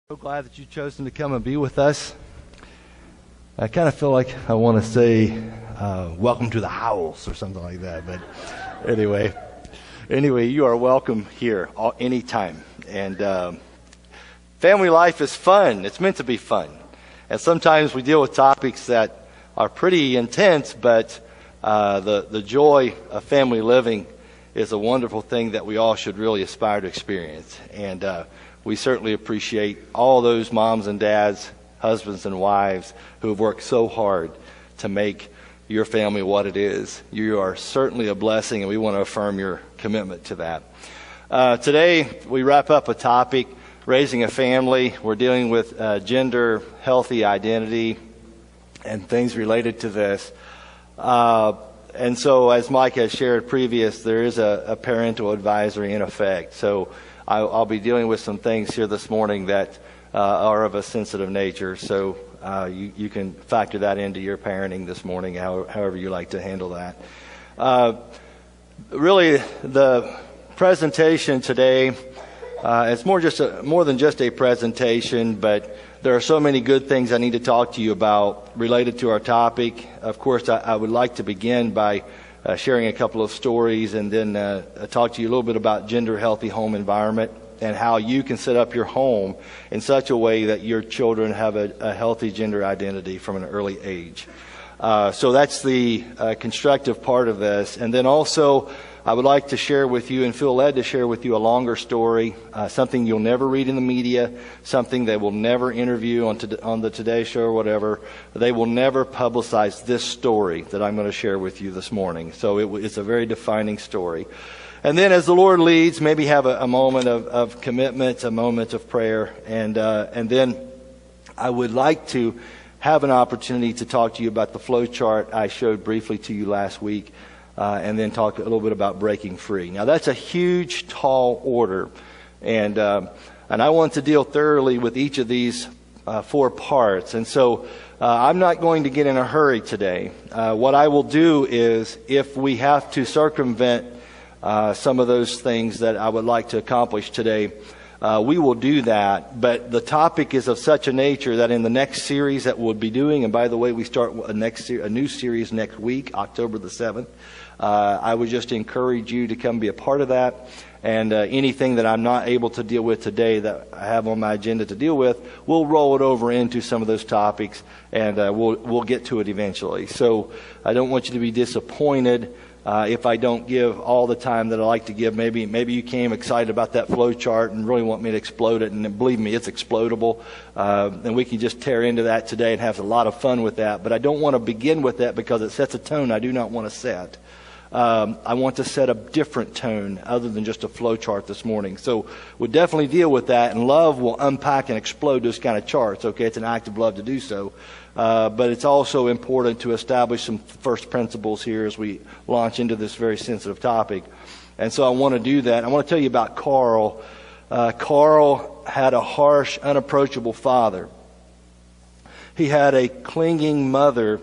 So glad that you've chosen to come and be with us. I kind of feel like I want to say, welcome to the house or something like that. But anyway, you are welcome here anytime. And family life is fun. It's meant to be fun. And sometimes we deal with topics that are pretty intense, but the joy of family living is a wonderful thing that we all should really aspire to experience. And we certainly appreciate all those moms and dads, husbands and wives who have worked so hard to make your family what it is. You are certainly a blessing, and we want to affirm your commitment to that. Today, we wrap up a topic, raising a family. We're dealing with gender, healthy identity, and things related to this. And so, as Mike has shared previous, there is a parental advisory in effect. So I'll be dealing with some things here this morning that are of a sensitive nature. So you can factor that into your parenting this morning, however you like to handle that. Really, the presentation today it's more than just a presentation, but there are so many good things I need to talk to you about related to our topic. Of course, I would like to begin by sharing a couple of stories and then talk to you a little bit about gender-healthy home environment and how you can set up your home in such a way that your children have a healthy gender identity from an early age. So that's the constructive part of this. And then also, I would like to share with you and feel led to share with you a longer story, something you'll never read in the media, something they will never interview on the Today Show or whatever. They will never publicize this story that I'm going to share with you this morning. So it's a very defining story. And then as the Lord leads, maybe have a moment of commitment, a moment of prayer. And then I would like to have an opportunity to talk to you about the flow chart I showed briefly to you last week. And then talk a little bit about breaking free. Now, that's a huge, tall order, and I want to deal thoroughly with each of these 4 parts. And so I'm not going to get in a hurry today. What I will do is, if we have to circumvent some of those things that I would like to accomplish today, we will do that. But the topic is of such a nature that in the next series that we'll be doing, and by the way, we start a new series next week, October the 7th. I would just encourage you to come be a part of that. And anything that I'm not able to deal with today that I have on my agenda to deal with, we'll roll it over into some of those topics, and we'll get to it eventually. So I don't want you to be disappointed if I don't give all the time that I like to give. Maybe you came excited about that flow chart and really want me to explode it, and believe me, it's explodable. And we can just tear into that today and have a lot of fun with that. But I don't want to begin with that because it sets a tone I do not want to set. I want to set a different tone other than just a flow chart this morning. So we'll definitely deal with that, and love will unpack and explode those kind of charts. Okay, it's an act of love to do so. But it's also important to establish some first principles here as we launch into this very sensitive topic. And so I want to do that. I want to tell you about Carl. Carl had a harsh, unapproachable father. He had a clinging mother,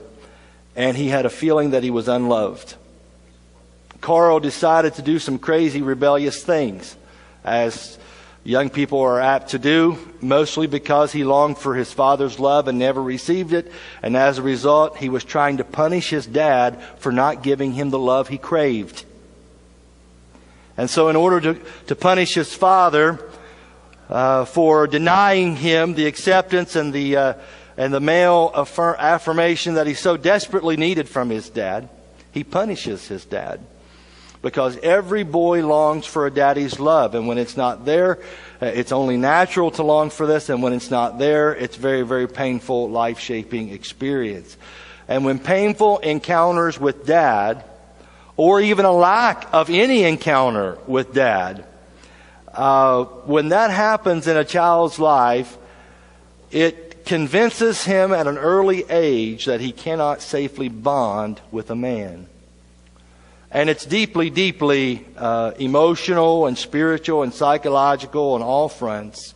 and he had a feeling that he was unloved. Carl decided to do some crazy, rebellious things, as young people are apt to do, mostly because he longed for his father's love and never received it. And as a result, he was trying to punish his dad for not giving him the love he craved. And so in order to punish his father for denying him the acceptance and the male affirmation that he so desperately needed from his dad, he punishes his dad. Because every boy longs for a daddy's love. And when it's not there, it's only natural to long for this. And when it's not there, it's very, very painful, life-shaping experience. And when painful encounters with dad, or even a lack of any encounter with dad, when that happens in a child's life, it convinces him at an early age that he cannot safely bond with a man. And it's deeply, deeply emotional and spiritual and psychological on all fronts.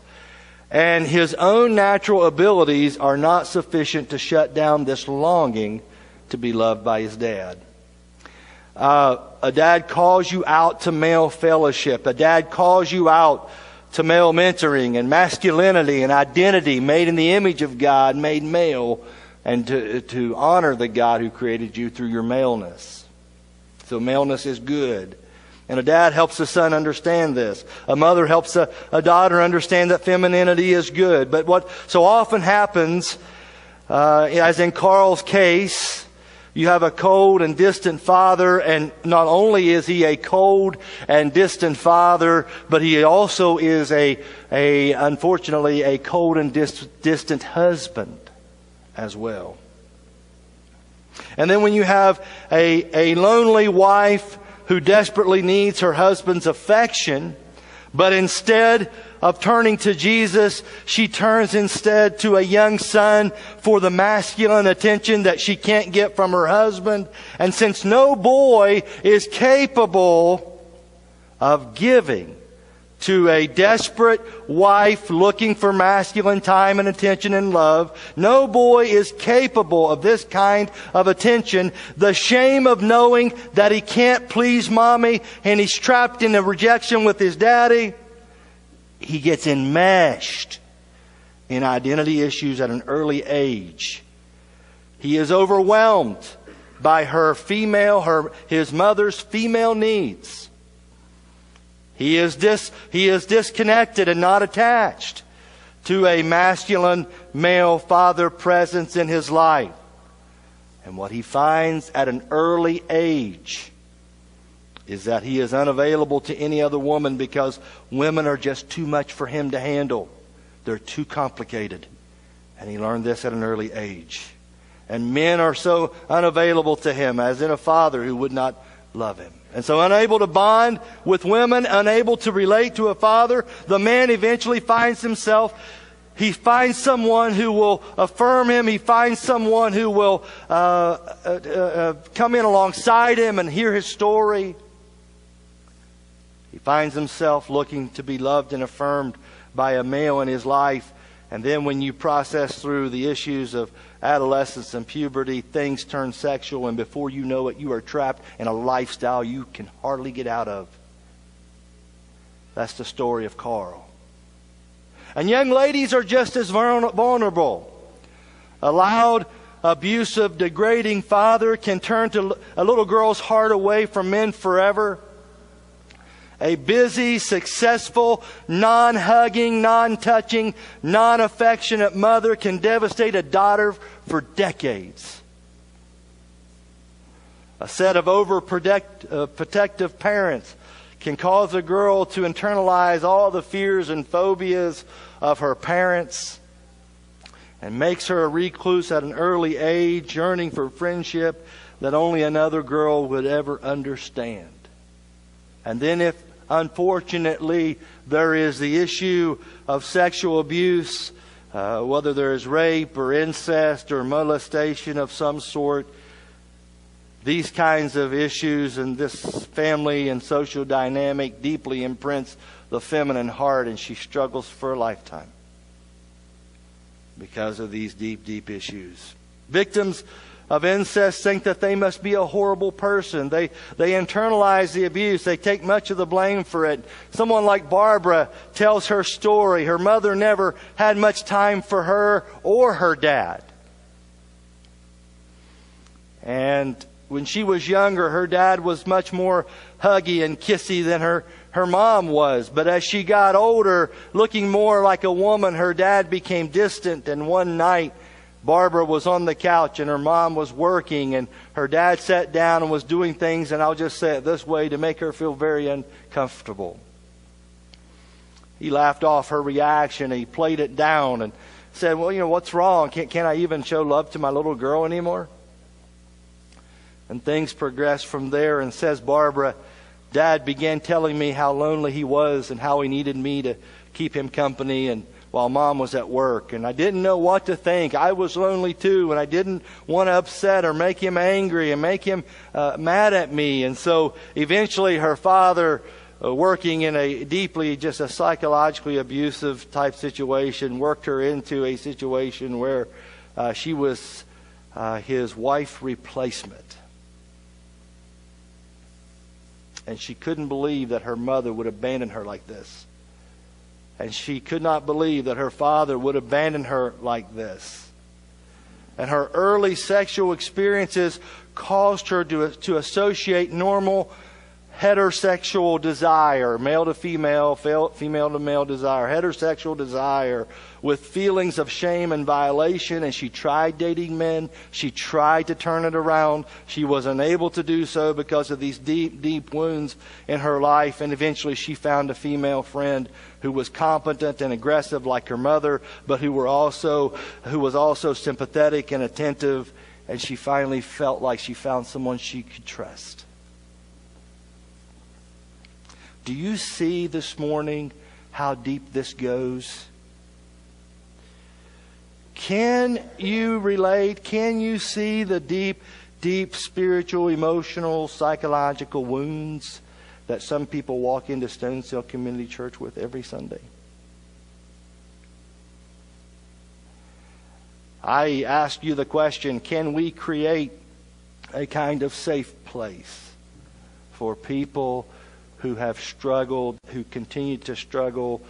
And his own natural abilities are not sufficient to shut down this longing to be loved by his dad. A dad calls you out to male fellowship. A dad calls you out to male mentoring and masculinity and identity, made in the image of God, made male, and to honor the God who created you through your maleness. So maleness is good. And a dad helps a son understand this. A mother helps a daughter understand that femininity is good. But what so often happens, as in Carl's case, you have a cold and distant father, and not only is he a cold and distant father, but he also is unfortunately a cold and distant husband as well. And then when you have a lonely wife who desperately needs her husband's affection, but instead of turning to Jesus, she turns instead to a young son for the masculine attention that she can't get from her husband. And since no boy is capable of giving to a desperate wife looking for masculine time and attention and love, no boy is capable of this kind of attention. The shame of knowing that he can't please mommy and he's trapped in a rejection with his daddy, he gets enmeshed in identity issues at an early age. He is overwhelmed by his mother's female needs. He is disconnected and not attached to a masculine male father presence in his life. And what he finds at an early age is that he is unavailable to any other woman because women are just too much for him to handle. They're too complicated. And he learned this at an early age. And men are so unavailable to him, as in a father who would not love him. And so unable to bond with women, unable to relate to a father, the man eventually finds he finds someone who will affirm him. He finds someone who will come in alongside him and hear his story. He finds himself looking to be loved and affirmed by a male in his life. And then when you process through the issues of adolescence and puberty, things turn sexual, and before you know it, you are trapped in a lifestyle you can hardly get out of. That's the story of Carl. And young ladies are just as vulnerable. A loud, abusive, degrading father can turn a little girl's heart away from men forever. A busy, successful, non-hugging, non-touching, non-affectionate mother can devastate a daughter for decades. A set of overprotective parents can cause a girl to internalize all the fears and phobias of her parents and makes her a recluse at an early age, yearning for friendship that only another girl would ever understand. And then if, unfortunately, there is the issue of sexual abuse, whether there is rape or incest or molestation of some sort, these kinds of issues and this family and social dynamic deeply imprints the feminine heart, and she struggles for a lifetime because of these deep, deep issues. Victims of incest think that they must be a horrible person. They internalize the abuse. They take much of the blame for it. Someone like Barbara tells her story. Her mother never had much time for her or her dad. And when she was younger, her dad was much more huggy and kissy than her mom was. But as she got older, looking more like a woman, her dad became distant. And one night, Barbara was on the couch and her mom was working, and her dad sat down and was doing things, and I'll just say it this way, to make her feel very uncomfortable. He laughed off her reaction. He played it down and said, well, what's wrong? Can't I even show love to my little girl anymore? And things progressed from there, and says Barbara, Dad began telling me how lonely he was and how he needed me to keep him company, and while Mom was at work. And I didn't know what to think. I was lonely too, and I didn't want to upset or make him angry and make him mad at me. And so eventually her father, working in just a psychologically abusive type situation, worked her into a situation where she was his wife replacement. And she couldn't believe that her mother would abandon her like this. And she could not believe that her father would abandon her like this. And her early sexual experiences caused her to associate normal heterosexual desire, male to female, female to male desire, heterosexual desire, with feelings of shame and violation. And she tried dating men. She tried to turn it around. She was unable to do so because of these deep, deep wounds in her life. And eventually she found a female friend who was competent and aggressive like her mother, but who was also sympathetic and attentive. And she finally felt like she found someone she could trust. Do you see this morning how deep this goes? Can you relate? Can you see the deep, deep spiritual, emotional, psychological wounds that some people walk into Stonesdale Community Church with every Sunday? I ask you the question, can we create a kind of safe place for people who have struggled, who continue to struggle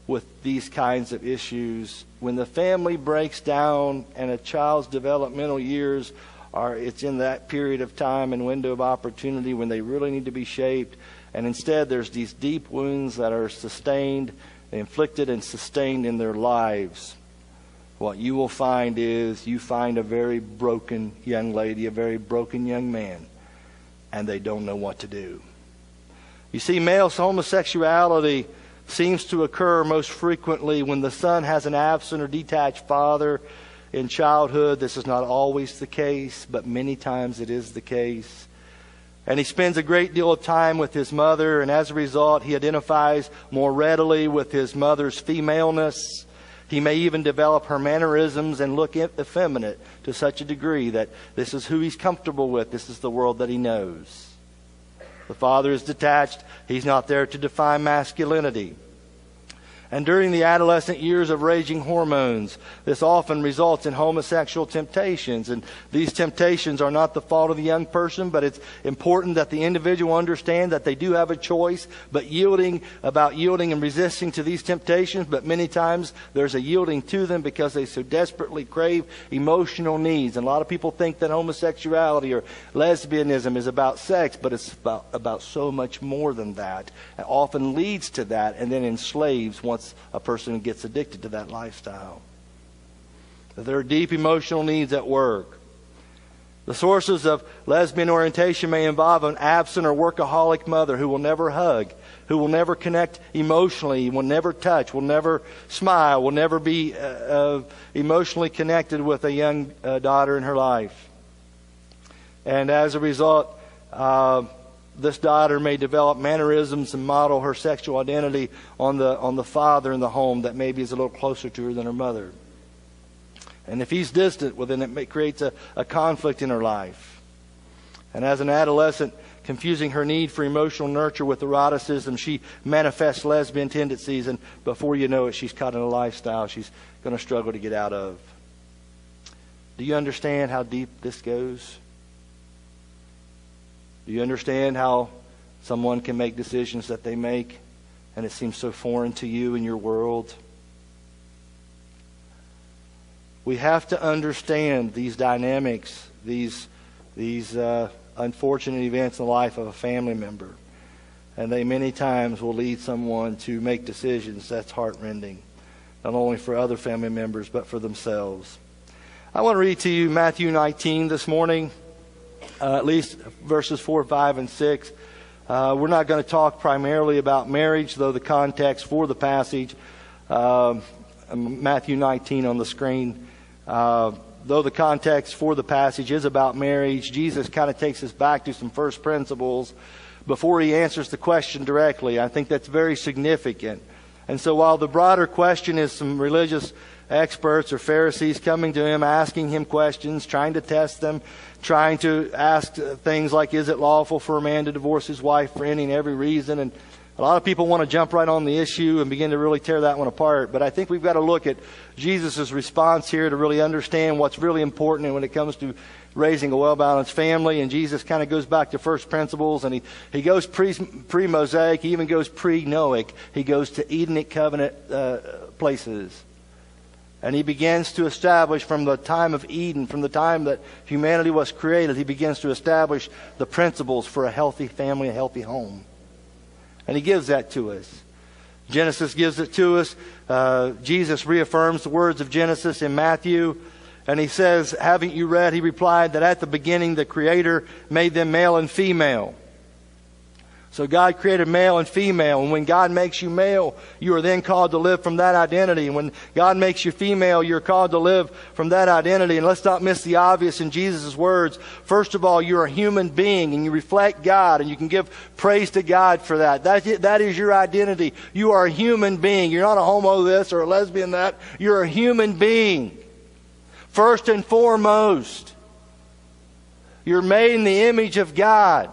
with these kinds of issues? When the family breaks down and a child's developmental years it's in that period of time and window of opportunity when they really need to be shaped, and instead there's these deep wounds that are inflicted and sustained in their lives, what you will find is you find a very broken young lady, a very broken young man, and they don't know what to do. You see, male homosexuality seems to occur most frequently when the son has an absent or detached father in childhood. This is not always the case, but many times it is the case. And he spends a great deal of time with his mother, and as a result, he identifies more readily with his mother's femaleness. He may even develop her mannerisms and look effeminate to such a degree that this is who he's comfortable with. This is the world that he knows. The father is detached. He's not there to define masculinity. And during the adolescent years of raging hormones, this often results in homosexual temptations. And these temptations are not the fault of the young person, but it's important that the individual understand that they do have a choice, but yielding and resisting to these temptations. But many times there's a yielding to them because they so desperately crave emotional needs. And a lot of people think that homosexuality or lesbianism is about sex, but it's about so much more than that. It often leads to that and then enslaves once a person gets addicted to that lifestyle. There are deep emotional needs at work. The sources of lesbian orientation may involve an absent or workaholic mother who will never hug, who will never connect emotionally, will never touch, will never smile, will never be emotionally connected with a young daughter in her life. And as a result, this daughter may develop mannerisms and model her sexual identity on the father in the home that maybe is a little closer to her than her mother. And if he's distant, well, then it creates a conflict in her life. And as an adolescent, confusing her need for emotional nurture with eroticism, she manifests lesbian tendencies, and before you know it, she's caught in a lifestyle she's going to struggle to get out of. Do you understand how deep this goes? Do you understand how someone can make decisions that they make and it seems so foreign to you and your world? We have to understand these dynamics, these unfortunate events in the life of a family member. And they many times will lead someone to make decisions that's heartrending, not only for other family members, but for themselves. I want to read to you Matthew 19 this morning. At least verses 4, 5, and 6. We're not going to talk primarily about marriage, though the context for the passage, Matthew 19 on the screen, though the context for the passage is about marriage, Jesus kind of takes us back to some first principles before he answers the question directly. I think that's very significant. And so while the broader question is some religious experts or Pharisees coming to him, asking him questions, trying to test them, trying to ask things like, is it lawful for a man to divorce his wife for any and every reason? And A lot of people want to jump right on the issue and begin to really tear that one apart. But I think we've got to look at Jesus' response here to really understand what's really important when it comes to raising a well-balanced family. And Jesus kind of goes back to first principles, and he goes pre-Mosaic. He even goes pre-Noahic. He goes to Edenic covenant places. And he begins to establish from the time of Eden, from the time that humanity was created, he begins to establish the principles for a healthy family, a healthy home. And he gives that to us. Genesis gives it to us. Jesus reaffirms the words of Genesis in Matthew. And he says, haven't you read, he replied, that at the beginning the Creator made them male and female. So God created male and female. And when God makes you male, you are then called to live from that identity. And when God makes you female, you're called to live from that identity. And let's not miss the obvious in Jesus' words. First of all, you're a human being and you reflect God, and you can give praise to God for that. That is your identity. You are a human being. You're not a homo this or a lesbian that. You're a human being. First and foremost, you're made in the image of God.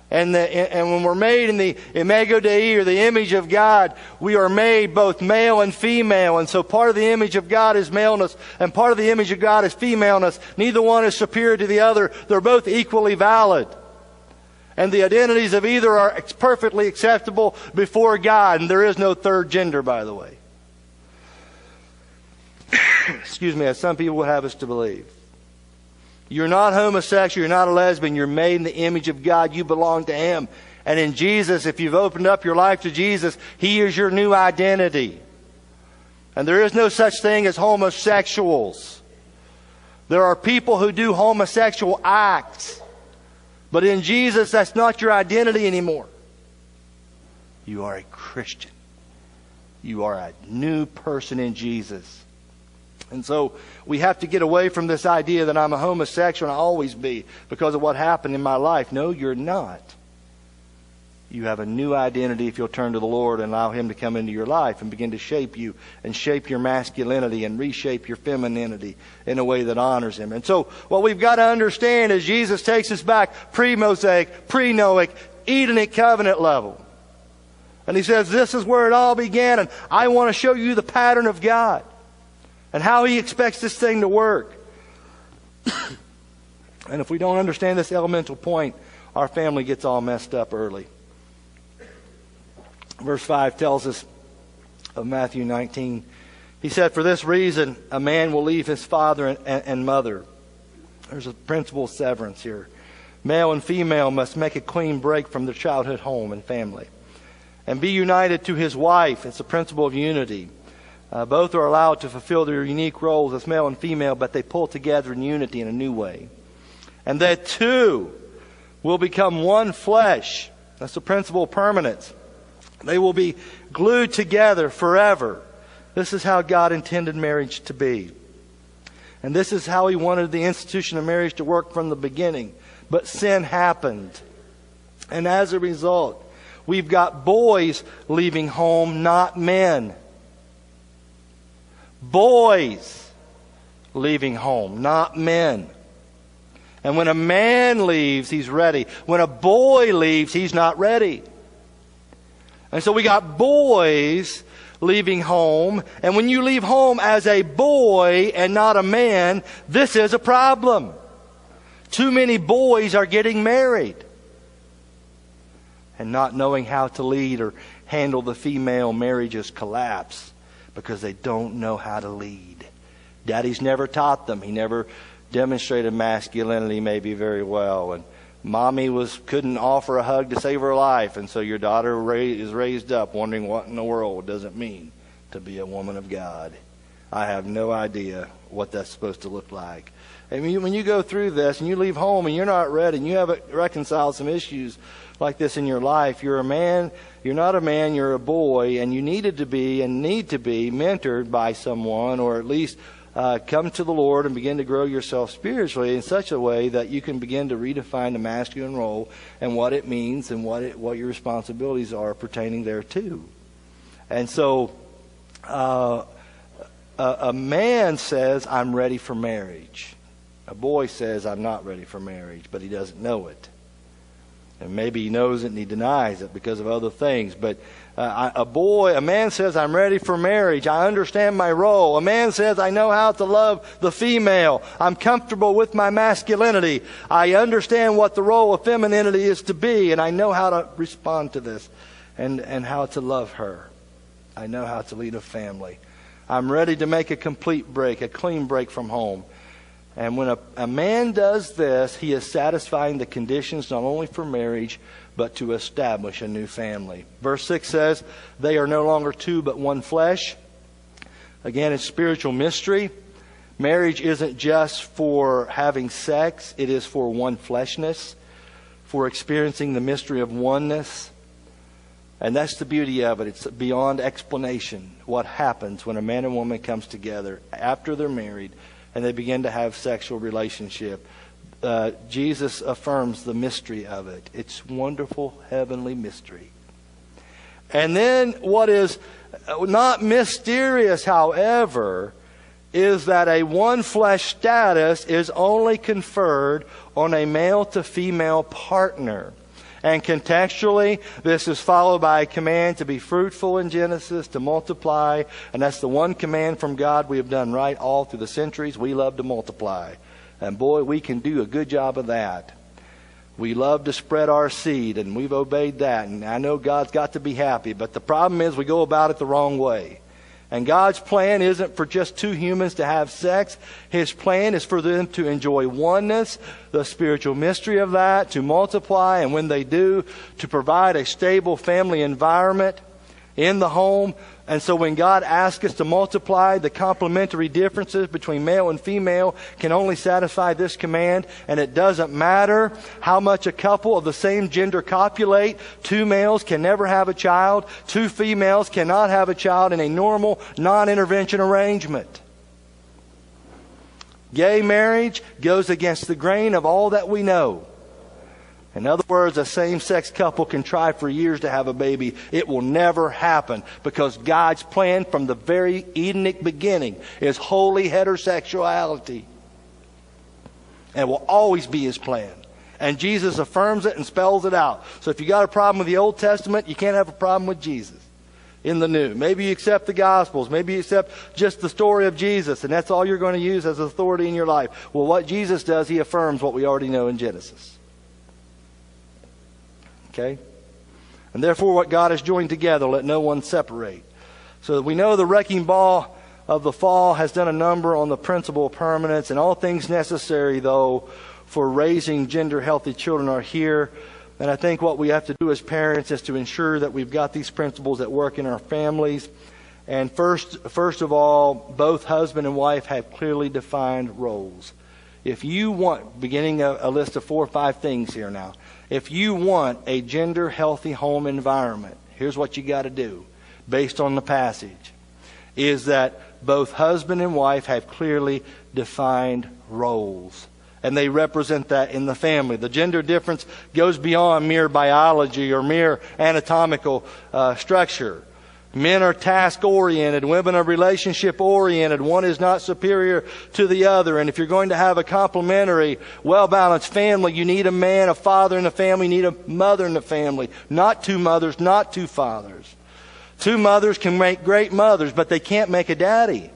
And when we're made in the imago Dei, or the image of God, we are made both male and female. And so part of the image of God is maleness, and part of the image of God is femaleness. Neither one is superior to the other. They're both equally valid. And the identities of either are perfectly acceptable before God. And there is no third gender, by the way. Excuse me, as some people would have us to believe. You're not homosexual. You're not a lesbian. You're made in the image of God. You belong to Him. And in Jesus, if you've opened up your life to Jesus, He is your new identity. And there is no such thing as homosexuals. There are people who do homosexual acts. But in Jesus, that's not your identity anymore. You are a Christian. You are a new person in Jesus. And so we have to get away from this idea that I'm a homosexual and I'll always be because of what happened in my life. No, you're not. You have a new identity if you'll turn to the Lord and allow Him to come into your life and begin to shape you and shape your masculinity and reshape your femininity in a way that honors Him. And so what we've got to understand is Jesus takes us back pre-Mosaic, pre-Noahic, Edenic covenant level. And He says, this is where it all began, and I want to show you the pattern of God and how He expects this thing to work. And if we don't understand this elemental point, our family gets all messed up early. Verse 5 tells us of Matthew 19. He said, for this reason, a man will leave his father and mother. There's a principle of severance here. Male and female must make a clean break from their childhood home and family and be united to his wife. It's a principle of unity. Both are allowed to fulfill their unique roles as male and female, but they pull together in unity in a new way. And the two will become one flesh. That's the principle of permanence. They will be glued together forever. This is how God intended marriage to be. And this is how He wanted the institution of marriage to work from the beginning. But sin happened. And as a result, we've got boys leaving home, not men. Boys leaving home, not men. And when a man leaves, he's ready. When a boy leaves, he's not ready. And so we got boys leaving home. And when you leave home as a boy and not a man, this is a problem. Too many boys are getting married and not knowing how to lead or handle the female marriages collapse because they don't know how to lead. Daddy's never taught them. He never demonstrated masculinity maybe very well. And mommy couldn't offer a hug to save her life. And so your daughter is raised up wondering what in the world does it mean to be a woman of God. I have no idea what that's supposed to look like. And when you go through this and you leave home and you're not ready and you haven't reconciled some issues like this in your life, you're a man, you're not a man, you're a boy, and you needed to be and need to be mentored by someone, or at least come to the Lord and begin to grow yourself spiritually in such a way that you can begin to redefine the masculine role and what it means and what your responsibilities are pertaining thereto. And so a man says, I'm ready for marriage. A boy says, I'm not ready for marriage, but he doesn't know it. And maybe he knows it and he denies it because of other things. But a man says, I'm ready for marriage. I understand my role. A man says, I know how to love the female. I'm comfortable with my masculinity. I understand what the role of femininity is to be, and I know how to respond to this and how to love her. I know how to lead a family. I'm ready to make a complete break, a clean break from home. And when a man does this, he is satisfying the conditions not only for marriage, but to establish a new family. Verse 6 says, they are no longer two, but one flesh. Again, it's spiritual mystery. Marriage isn't just for having sex. It is for one fleshness, for experiencing the mystery of oneness. And that's the beauty of it. It's beyond explanation what happens when a man and woman comes together after they're married and they begin to have sexual relationship. Jesus affirms the mystery of it. It's wonderful, heavenly mystery. And then what is not mysterious, however, is that a one flesh status is only conferred on a male to female partner. And contextually, this is followed by a command to be fruitful in Genesis, to multiply. And that's the one command from God we have done right all through the centuries. We love to multiply. And boy, we can do a good job of that. We love to spread our seed, and we've obeyed that. And I know God's got to be happy. But the problem is we go about it the wrong way. And God's plan isn't for just two humans to have sex. His plan is for them to enjoy oneness, the spiritual mystery of that, to multiply, and when they do, to provide a stable family environment in the home. And so when God asks us to multiply, the complementary differences between male and female can only satisfy this command. And it doesn't matter how much a couple of the same gender copulate. Two males can never have a child. Two females cannot have a child in a normal, non-intervention arrangement. Gay marriage goes against the grain of all that we know. In other words, a same-sex couple can try for years to have a baby. It will never happen because God's plan from the very Edenic beginning is holy heterosexuality. And it will always be His plan. And Jesus affirms it and spells it out. So if you got a problem with the Old Testament, you can't have a problem with Jesus in the New. Maybe you accept the Gospels. Maybe you accept just the story of Jesus, and that's all you're going to use as authority in your life. Well, what Jesus does, He affirms what we already know in Genesis. Okay? And therefore what God has joined together, let no one separate. So we know the wrecking ball of the fall has done a number on the principle of permanence, and all things necessary, though, for raising gender-healthy children are here. And I think what we have to do as parents is to ensure that we've got these principles at work in our families. And first of all, both husband and wife have clearly defined roles. If you want, beginning a list of 4 or 5 things here now. If you want a gender-healthy home environment, here's what you got to do, based on the passage, is that both husband and wife have clearly defined roles. And they represent that in the family. The gender difference goes beyond mere biology or mere anatomical structure. Men are task-oriented. Women are relationship-oriented. One is not superior to the other. And if you're going to have a complementary, well-balanced family, you need a man, a father in the family. You need a mother in the family. Not 2 mothers, not 2 fathers. 2 mothers can make great mothers, but they can't make a daddy.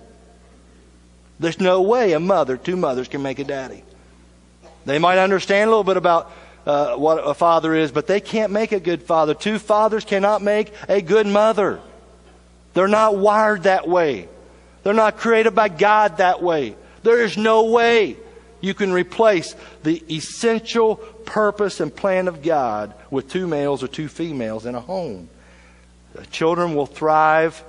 There's no way 2 mothers can make a daddy. They might understand a little bit about what a father is, but they can't make a good father. 2 fathers cannot make a good mother. They're not wired that way. They're not created by God that way. There is no way you can replace the essential purpose and plan of God with 2 males or 2 females in a home. The children will thrive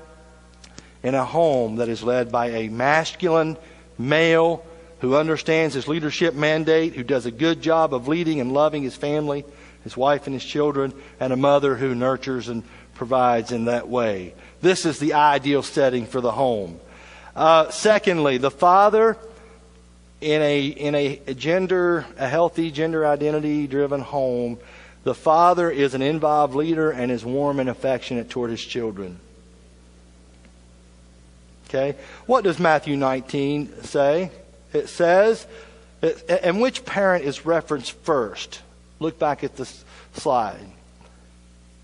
in a home that is led by a masculine male who understands his leadership mandate, who does a good job of leading and loving his family, his wife and his children, and a mother who nurtures and provides in that way. This is the ideal setting for the home. Secondly, the father in a healthy gender identity driven home, the father is an involved leader and is warm and affectionate toward his children. Okay? What does Matthew 19 say? It says, and which parent is referenced first? Look back at slide.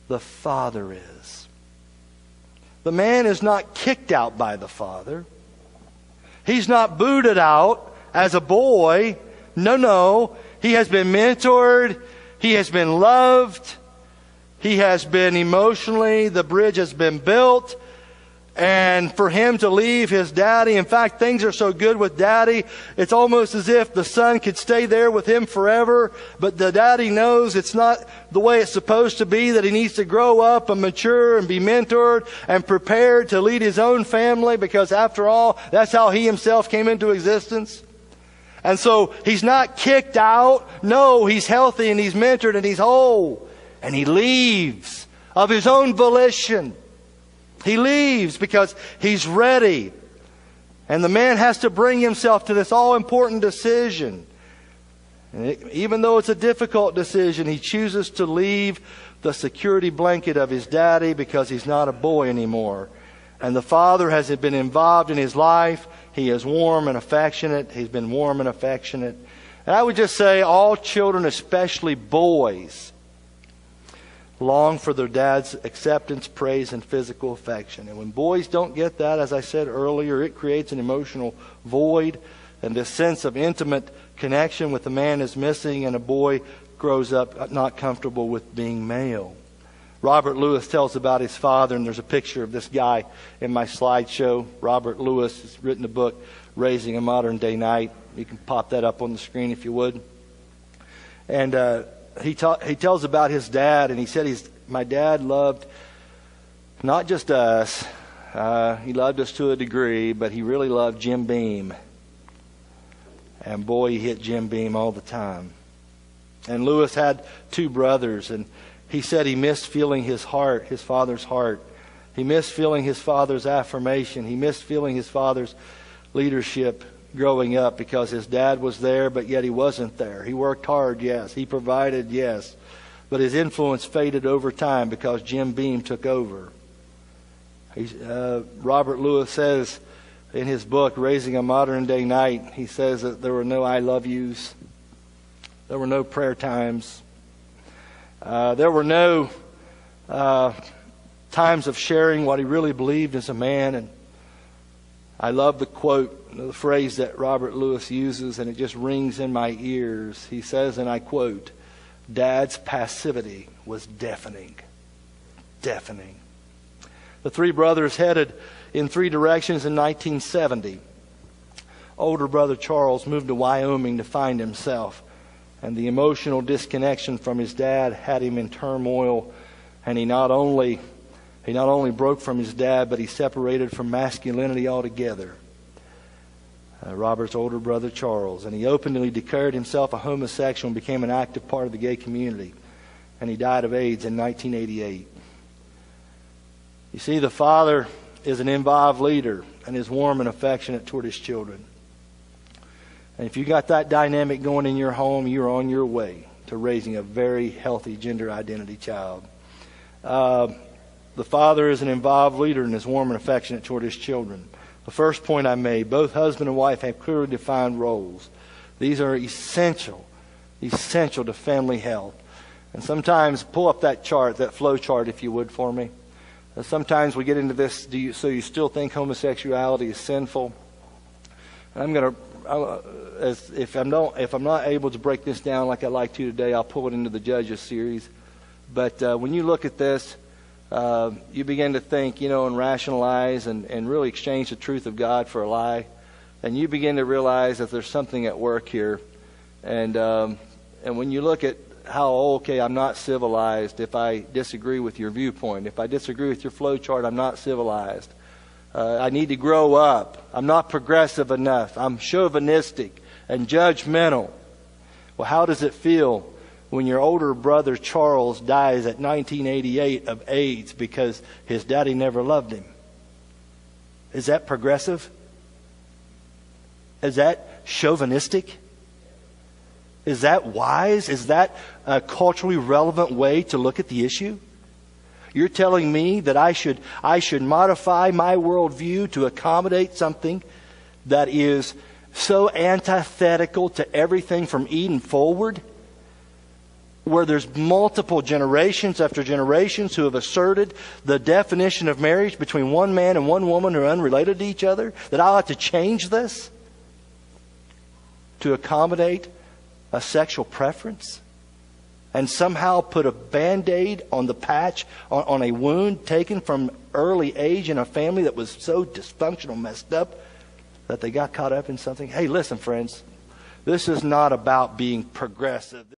The Father is. The man is not kicked out by the Father. He's not booted out as a boy. No. He has been mentored. He has been loved. He has been emotionally, the bridge has been built. And for him to leave his daddy, in fact, things are so good with daddy, it's almost as if the son could stay there with him forever. But the daddy knows it's not the way it's supposed to be, that he needs to grow up and mature and be mentored and prepared to lead his own family, because after all, that's how he himself came into existence. And so he's not kicked out. No, he's healthy and he's mentored and he's whole. And he leaves of his own volition. He leaves because he's ready. And the man has to bring himself to this all-important decision. And even though it's a difficult decision, he chooses to leave the security blanket of his daddy because he's not a boy anymore. And the father has been involved in his life. He is warm and affectionate. He's been warm and affectionate. And I would just say all children, especially boys, long for their dad's acceptance, praise, and physical affection. And when boys don't get that, as I said earlier, it creates an emotional void. And this sense of intimate connection with the man is missing, and a boy grows up not comfortable with being male. Robert Lewis tells about his father, and there's a picture of this guy in my slideshow. Robert Lewis has written a book, Raising a Modern Day Knight. You can pop that up on the screen if you would. And he tells about his dad, and he said my dad loved not just us. He loved us to a degree, but he really loved Jim Beam. And boy, he hit Jim Beam all the time. And Lewis had two brothers, and he said he missed feeling his heart, his father's heart. He missed feeling his father's affirmation. He missed feeling his father's leadership growing up, because his dad was there, but yet he wasn't there. He worked hard, yes. He provided, yes. But his influence faded over time because Jim Beam took over. Robert Lewis says in his book, Raising a Modern Day Knight, he says that there were no I love yous. There were no prayer times. There were no times of sharing what he really believed as a man. And I love the quote, the phrase that Robert Lewis uses, and it just rings in my ears. He says, and I quote, "Dad's passivity was deafening." Deafening. The three brothers headed in three directions in 1970. Older brother Charles moved to Wyoming to find himself, and the emotional disconnection from his dad had him in turmoil, and he not only broke from his dad, but he separated from masculinity altogether. Robert's older brother Charles, and he openly declared himself a homosexual and became an active part of the gay community, and he died of AIDS in 1988. You see, the father is an involved leader and is warm and affectionate toward his children. And if you got that dynamic going in your home, you're on your way to raising a very healthy gender identity child. The father is an involved leader and is warm and affectionate toward his children. The first point I made, both husband and wife have clearly defined roles. These are essential to family health. And sometimes, pull up that chart, that flow chart, if you would, for me. Sometimes we get into this, so you still think homosexuality is sinful? And I'm going to, if I'm not able to break this down like I'd like to today, I'll pull it into the Judges series. But when you look at this, you begin to think, and rationalize and really exchange the truth of God for a lie. And you begin to realize that there's something at work here. And when you look at how, okay, I'm not civilized if I disagree with your viewpoint. If I disagree with your flow chart, I'm not civilized. I need to grow up. I'm not progressive enough. I'm chauvinistic and judgmental. Well, how does it feel when your older brother Charles dies at 1988 of AIDS because his daddy never loved him? Is that progressive? Is that chauvinistic? Is that wise? Is that a culturally relevant way to look at the issue? You're telling me that I should modify my worldview to accommodate something that is so antithetical to everything from Eden forward? where there's multiple generations after generations who have asserted the definition of marriage between one man and one woman who are unrelated to each other, that I ought to change this to accommodate a sexual preference and somehow put a Band-Aid on the patch on a wound taken from early age in a family that was so dysfunctional, messed up, that they got caught up in something. Hey, listen, friends, this is not about being progressive.